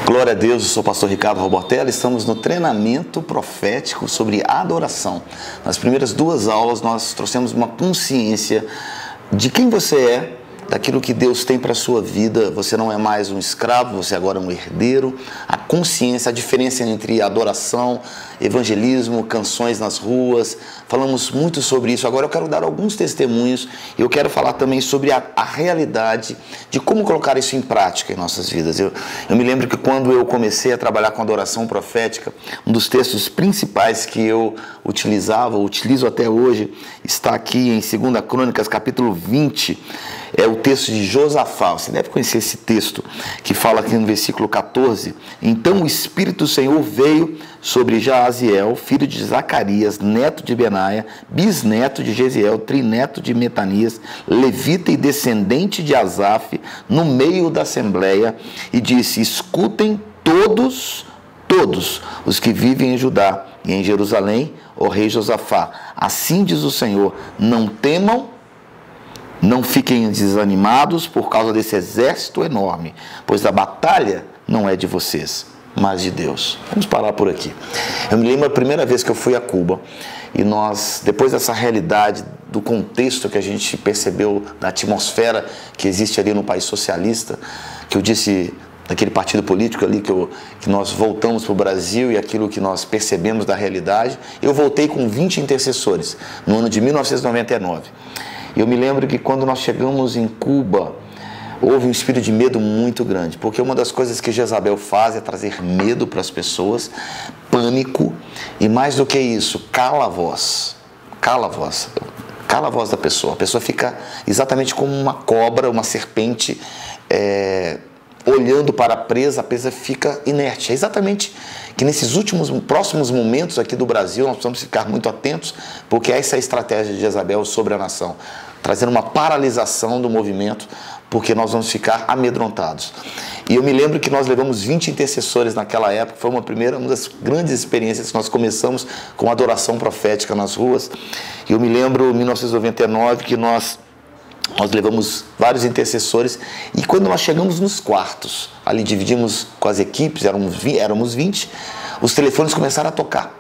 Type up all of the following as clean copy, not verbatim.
Glória a Deus, eu sou o pastor Ricardo Robortella, estamos no treinamento profético sobre adoração. Nas primeiras duas aulas nós trouxemos uma consciência de quem você é, daquilo que Deus tem para a sua vida. Você não é mais um escravo, você agora é um herdeiro. A consciência, a diferença entre adoração, evangelismo, canções nas ruas. Falamos muito sobre isso. Agora eu quero dar alguns testemunhos. Eu quero falar também sobre a realidade de como colocar isso em prática em nossas vidas. Eu me lembro que quando eu comecei a trabalhar com adoração profética, um dos textos principais que eu utilizo até hoje, está aqui em 2 Crônicas, capítulo 20, é o texto de Josafá. Você deve conhecer esse texto, que fala aqui no versículo 14. Então o Espírito do Senhor veio sobre Jaaziel, filho de Zacarias, neto de Benaia, bisneto de Jeziel, trineto de Metanias, levita e descendente de Asaf, no meio da assembleia, e disse: escutem todos os que vivem em Judá e em Jerusalém, ó rei Josafá, assim diz o Senhor, não temam, não fiquem desanimados por causa desse exército enorme, pois a batalha não é de vocês, mas de Deus. Vamos parar por aqui. Eu me lembro a primeira vez que eu fui a Cuba, e nós, depois dessa realidade, do contexto que a gente percebeu, da atmosfera que existe ali no país socialista, que eu disse, daquele partido político ali que nós voltamos para o Brasil e aquilo que nós percebemos da realidade, eu voltei com 20 intercessores, no ano de 1999. Eu me lembro que quando nós chegamos em Cuba, houve um espírito de medo muito grande, porque uma das coisas que Jezabel faz é trazer medo para as pessoas, pânico, e mais do que isso, cala a voz da pessoa. A pessoa fica exatamente como uma cobra, uma serpente, olhando para a presa fica inerte. É exatamente que nesses próximos momentos aqui do Brasil, nós precisamos ficar muito atentos, porque essa é a estratégia de Jezabel sobre a nação, trazendo uma paralisação do movimento, porque nós vamos ficar amedrontados. E eu me lembro que nós levamos 20 intercessores naquela época, foi uma das grandes experiências que nós começamos com adoração profética nas ruas. E eu me lembro, em 1999, que nós levamos vários intercessores, e quando nós chegamos nos quartos, ali dividimos com as equipes, éramos 20, os telefones começaram a tocar,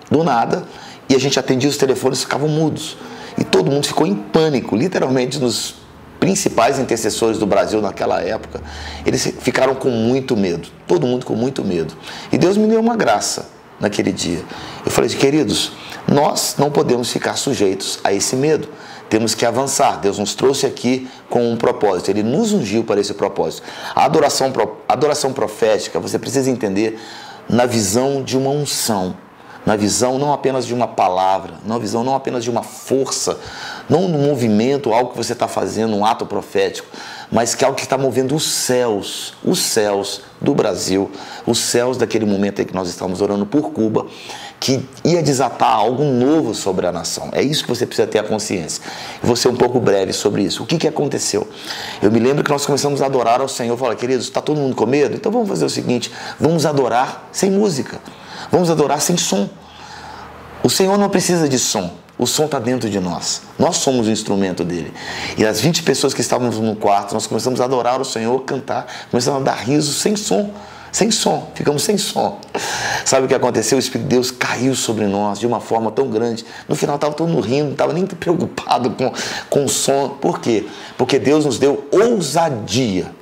do nada, e a gente atendia os telefones, ficavam mudos, e todo mundo ficou em pânico, literalmente. Nos principais intercessores do Brasil naquela época, eles ficaram com muito medo, todo mundo com muito medo, e Deus me deu uma graça naquele dia. Eu falei: queridos, nós não podemos ficar sujeitos a esse medo, temos que avançar. Deus nos trouxe aqui com um propósito, Ele nos ungiu para esse propósito. A adoração profética, você precisa entender na visão de uma unção, na visão não apenas de uma palavra, na visão não apenas de uma força, não no movimento, algo que você está fazendo, um ato profético, mas que é algo que está movendo os céus do Brasil, os céus daquele momento em que nós estamos orando por Cuba, que ia desatar algo novo sobre a nação. É isso que você precisa ter a consciência. Eu vou ser um pouco breve sobre isso. O que aconteceu? Eu me lembro que nós começamos a adorar ao Senhor. Eu falei: queridos, está todo mundo com medo? Então vamos fazer o seguinte, vamos adorar sem música, vamos adorar sem som. O Senhor não precisa de som, o som está dentro de nós, nós somos o instrumento dele. E as 20 pessoas que estávamos no quarto, nós começamos a adorar o Senhor, cantar, começamos a dar risos sem som, ficamos sem som. Sabe o que aconteceu? O Espírito de Deus caiu sobre nós de uma forma tão grande. No final estava todo mundo rindo, não estava nem preocupado com o som. Por quê? Porque Deus nos deu ousadia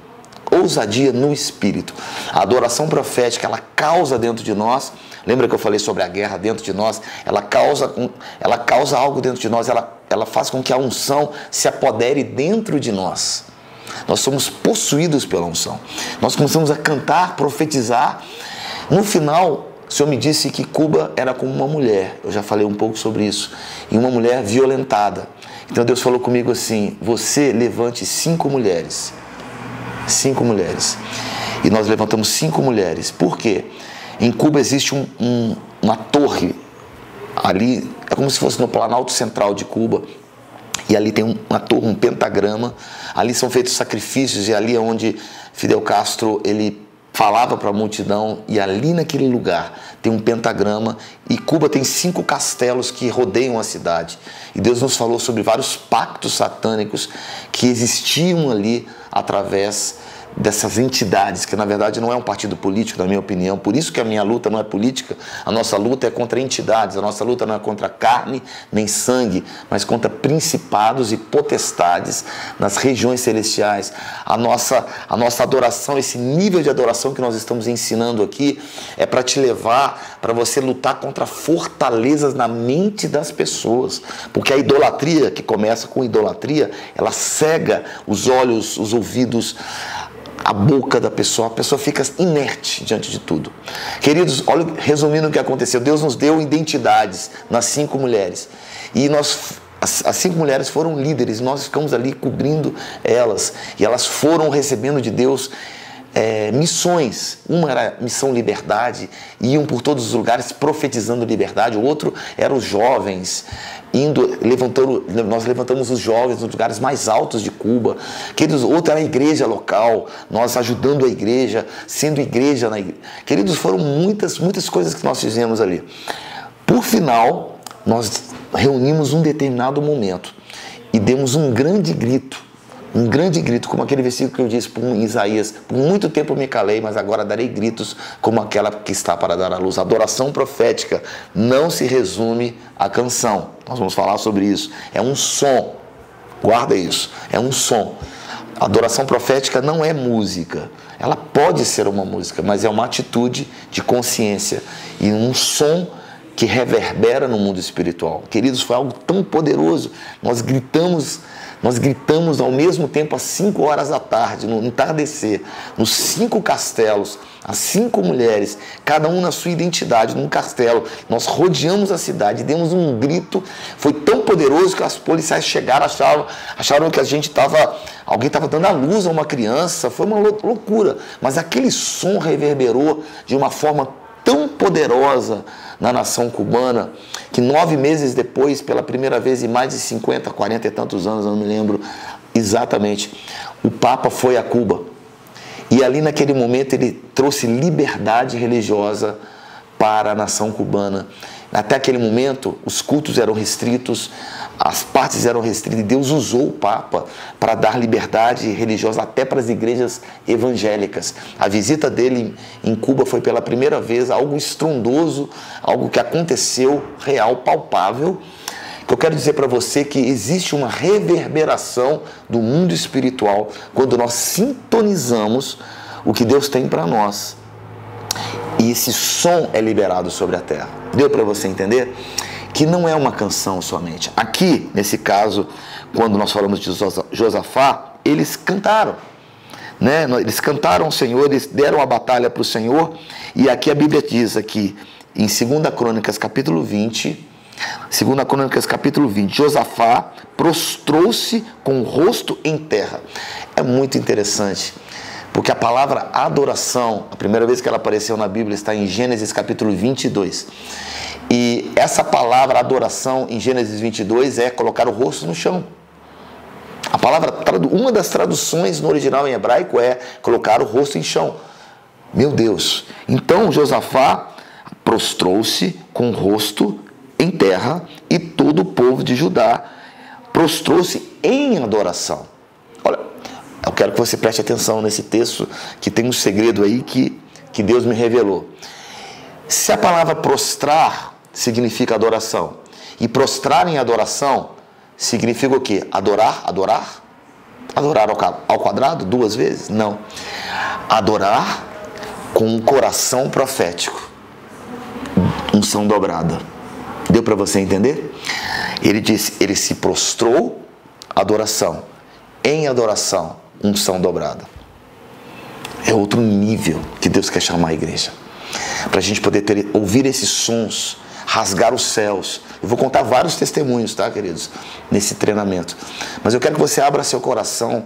no Espírito. A adoração profética, ela causa dentro de nós, lembra que eu falei sobre a guerra dentro de nós? Ela causa algo dentro de nós, ela faz com que a unção se apodere dentro de nós. Nós somos possuídos pela unção. Nós começamos a cantar, profetizar. No final, o Senhor me disse que Cuba era como uma mulher. Eu já falei um pouco sobre isso. E uma mulher violentada. Então Deus falou comigo assim: você levante 5 mulheres. 5 mulheres. E nós levantamos 5 mulheres. Por quê? Em Cuba existe uma torre. Ali, é como se fosse no Planalto Central de Cuba. E ali tem uma torre, um pentagrama. Ali são feitos sacrifícios, e ali é onde Fidel Castro, ele falava para a multidão, e ali naquele lugar tem um pentagrama, e Cuba tem 5 castelos que rodeiam a cidade. E Deus nos falou sobre vários pactos satânicos que existiam ali através dessas entidades, que na verdade não é um partido político, na minha opinião. Por isso que a minha luta não é política, a nossa luta é contra entidades, a nossa luta não é contra carne nem sangue, mas contra principados e potestades nas regiões celestiais. A nossa adoração, esse nível de adoração que nós estamos ensinando aqui, é para te levar, para você lutar contra fortalezas na mente das pessoas, porque a idolatria, que começa com idolatria, ela cega os olhos, os ouvidos, a boca da pessoa, a pessoa fica inerte diante de tudo. Queridos, olha, resumindo o que aconteceu, Deus nos deu identidades nas 5 mulheres, e as 5 mulheres foram líderes, nós ficamos ali cobrindo elas, e elas foram recebendo de Deus missões. Uma era missão liberdade, iam por todos os lugares profetizando liberdade. O outro era os jovens, nós levantamos os jovens nos lugares mais altos de Cuba. Queridos, outra era a igreja local, nós ajudando a igreja, sendo igreja na igreja. Queridos, foram muitas coisas que nós fizemos ali. Por final, nós reunimos um determinado momento e demos um grande grito, como aquele versículo que eu disse em Isaías: por muito tempo me calei, mas agora darei gritos como aquela que está para dar à luz. A adoração profética não se resume à canção. Nós vamos falar sobre isso. É um som. Guarda isso. É um som. A adoração profética não é música. Ela pode ser uma música, mas é uma atitude de consciência e um som que reverbera no mundo espiritual. Queridos, foi algo tão poderoso. Nós gritamos ao mesmo tempo às 5 horas da tarde, no entardecer, nos 5 castelos, as 5 mulheres, cada um na sua identidade, num castelo. Nós rodeamos a cidade, demos um grito. Foi tão poderoso que as policiais chegaram, acharam que alguém estava dando à luz a uma criança. Foi uma loucura, mas aquele som reverberou de uma forma tão poderosa na nação cubana, que 9 meses depois, pela primeira vez em mais de 50, 40 e tantos anos, eu não me lembro exatamente, o Papa foi a Cuba. E ali naquele momento ele trouxe liberdade religiosa para a nação cubana. Até aquele momento os cultos eram restritos, as partes eram restritas, e Deus usou o Papa para dar liberdade religiosa até para as igrejas evangélicas. A visita dele em Cuba foi pela primeira vez algo estrondoso, algo que aconteceu, real, palpável. Que eu quero dizer para você que existe uma reverberação do mundo espiritual quando nós sintonizamos o que Deus tem para nós. E esse som é liberado sobre a terra. Deu para você entender? Que não é uma canção somente. Aqui, nesse caso, quando nós falamos de Josafá, eles cantaram, né? Eles cantaram ao Senhor, eles deram a batalha para o Senhor. E aqui a Bíblia diz aqui, em 2 Crônicas capítulo 20, Josafá prostrou-se com o rosto em terra. É muito interessante, porque a palavra adoração, a primeira vez que ela apareceu na Bíblia está em Gênesis capítulo 22. E essa palavra adoração em Gênesis 22 é colocar o rosto no chão. A palavra, uma das traduções no original em hebraico é colocar o rosto em chão. Meu Deus! Então Josafá prostrou-se com o rosto em terra e todo o povo de Judá prostrou-se em adoração. Olha, eu quero que você preste atenção nesse texto, que tem um segredo aí que Deus me revelou. Se a palavra prostrar significa adoração, e prostrar em adoração significa o quê? Adorar ao quadrado 2 vezes? Não. Adorar com um coração profético, unção dobrada. Deu para você entender? Ele disse, ele se prostrou, adoração. Em adoração, unção dobrada. É outro nível que Deus quer chamar a igreja. Para a gente poder ouvir esses sons, rasgar os céus. Eu vou contar vários testemunhos, tá, queridos? Nesse treinamento. Mas eu quero que você abra seu coração,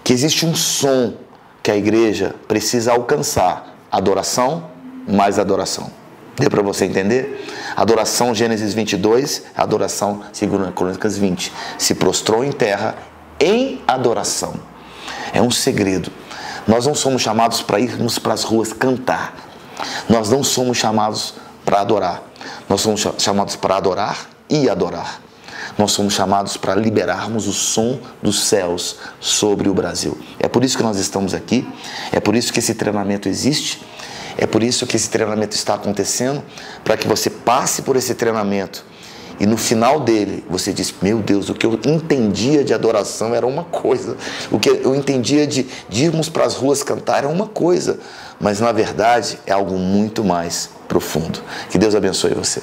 que existe um som que a igreja precisa alcançar. Adoração, mais adoração. Deu para você entender? Adoração, Gênesis 22, adoração, 2 Crônicas 20. Se prostrou em terra em adoração. É um segredo. Nós não somos chamados para irmos para as ruas cantar. Nós não somos chamados para adorar. Nós somos chamados para adorar e adorar. nós somos chamados para liberarmos o som dos céus sobre o Brasil. É por isso que nós estamos aqui, é por isso que esse treinamento existe, é por isso que esse treinamento está acontecendo, para que você passe por esse treinamento e no final dele você diz: meu Deus, o que eu entendia de adoração era uma coisa, o que eu entendia de irmos para as ruas cantar era uma coisa, mas na verdade é algo muito mais profundo. Que Deus abençoe você.